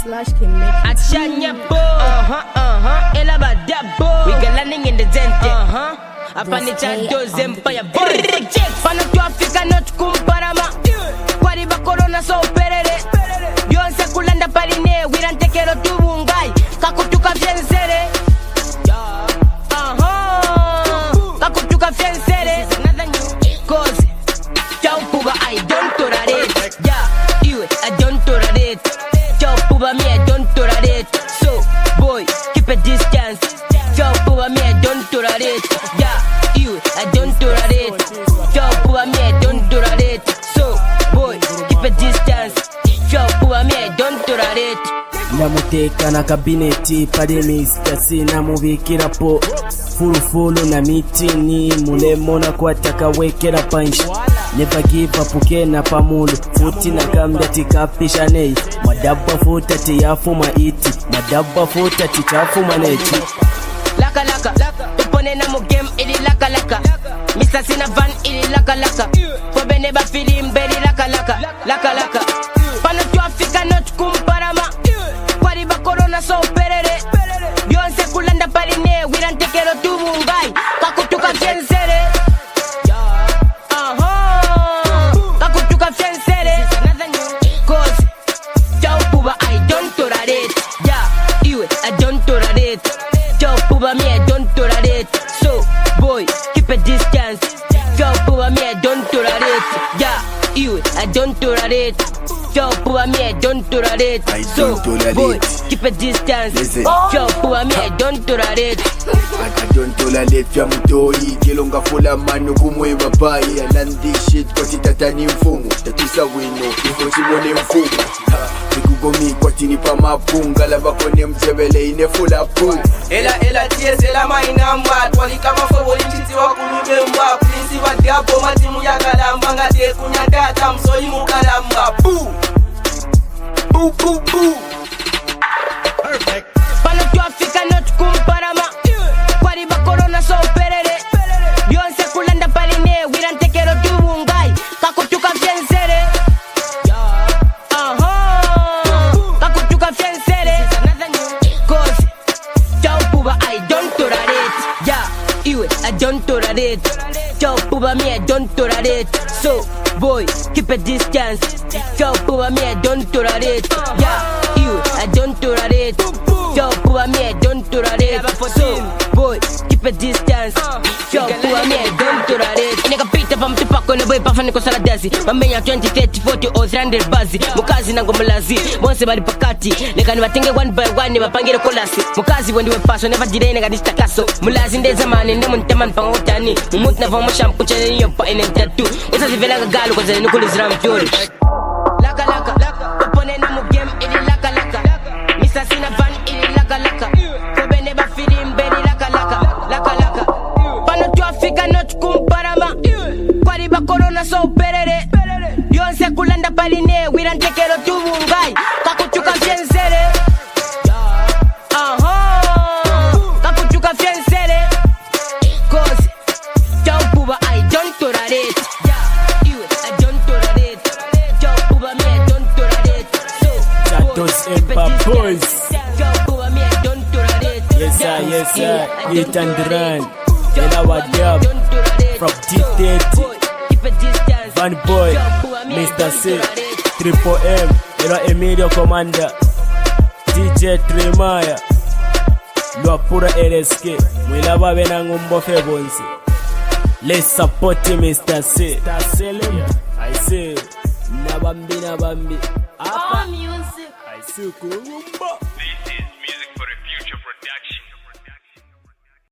Slash can make it. Achanya bo, ela badabo. We got landing in the zente, Apa ni chandos empire boy. Pana tu Africa not kumparama. Kwari ba corona so perere. Yonse kulanda paline, we don't take care of tubungai. Kakutuka fiensere. Kakutuka fiensere. Cause Chaupuba I don't tolerate. Yeah, you I don't tolerate. Chaupuba me I don't tolerate. So boy, keep a distance. Chaupuba me I don't tolerate. Yeah, you I don't tolerate. Chaupuba me I don't tolerate. So boy, keep a distance. Chaupuba me I don't tolerate. Namuteka na kabineti pale miskasi namubikira po fulu na mitini mulemo na kwataka wekera punch. Never give up ukena pamulu futi na kambia tikapisha nei madabba futa tiyafuma iti madabba futa tichafuma neti laka laka tupone na mu game ili laka laka Mr. Sina van ili laka laka Fobene ba film beri laka laka laka laka Pana tu Africa not kumparama Kwari ba corona so perere Yonse kulanda paline we don't take care of tubungai Kakutuka fiensere Kakutuka fiensere Cause Chaupuba I don't tolerate. Yeah, you I don't tolerate. Chaupuba me I don't tolerate. So boy, keep a distance. Chaupuba me I don't tolerate. Yeah, you I don't tolerate. Chaupuba me I don't tolerate. So boy, keep a distance. Chaupuba me I don't tolerate. I don't tolerate vya mtoi Kilonga fula manu kumwe babai Alandi shit kwa titatani mfumu Tatusa wino, ifo chimone mfumu Mikugomi kwa tini pa mapunga Laba kone mjebele ine fula puu Ela ties ela mainamba Twali kama fawoli chiti wa kulubemba Plisi wa diabo matimu ya kalamba Ngate kunyatata msoli mukalamba Boo! Boo boo boo! Perfect. Pana tu Africa not kumparama Kwari ba corona so perere Yonse kulanda paline we don't take care of tubungai Kakutuka fiensere Kakutuka fiensere Cause Chaupuba I don't tolerate. Yeah, you I don't tolerate. Chaupuba me I don't tolerate. So boy, keep a distance. Chaupuba me I don't tolerate. Yeah, you I don't tolerate. Chaupuba me I don't tolerate. So boy, keep a distance. Chaupuba me I don't tolerate. Nigga beat up mtupako na boy pafani kwa saladasi. Mamenya 20, 30, 40 or 300 bazi. Mukazi na ngomalazi. Bonse bali pakati. Neka ni watenge one by one ni wapangire kolasi. Mukazi wendi we paso never jire nega distakaso. Mulazi nde zamani nde muntaman pangotani. Mumut na vamo shampoo chane yopa ene tattoo. Usa zivela gagalu kwa zene nukuli zram fyori. Laka laka, upone na mu game ili laka laka. Mr. Sina van ili laka laka. Fobene ba film beri laka laka. Pano tu Africa not kumparama. Kwari ba corona so perere. Yonse kulanda paline we don't take care of tubungai. Kakutuka fiensere. Kakutuka fiensere. Cause Chaupuba I don't tolerate. Yeah, you I don't tolerate. Chaupuba me I don't tolerate. So Chatos Empire Boys. Chaupuba me I don't tolerate. Yes sir, Hit and Run Ela Wadab From T30 Van Boy Mr. C Triple M Ela Emilio Commander DJ Tremaya Luapura LSK Mwilaba bena ngumbo febonsi Let's support Mr. C I say Nabambi Apa Music. I say Kurumba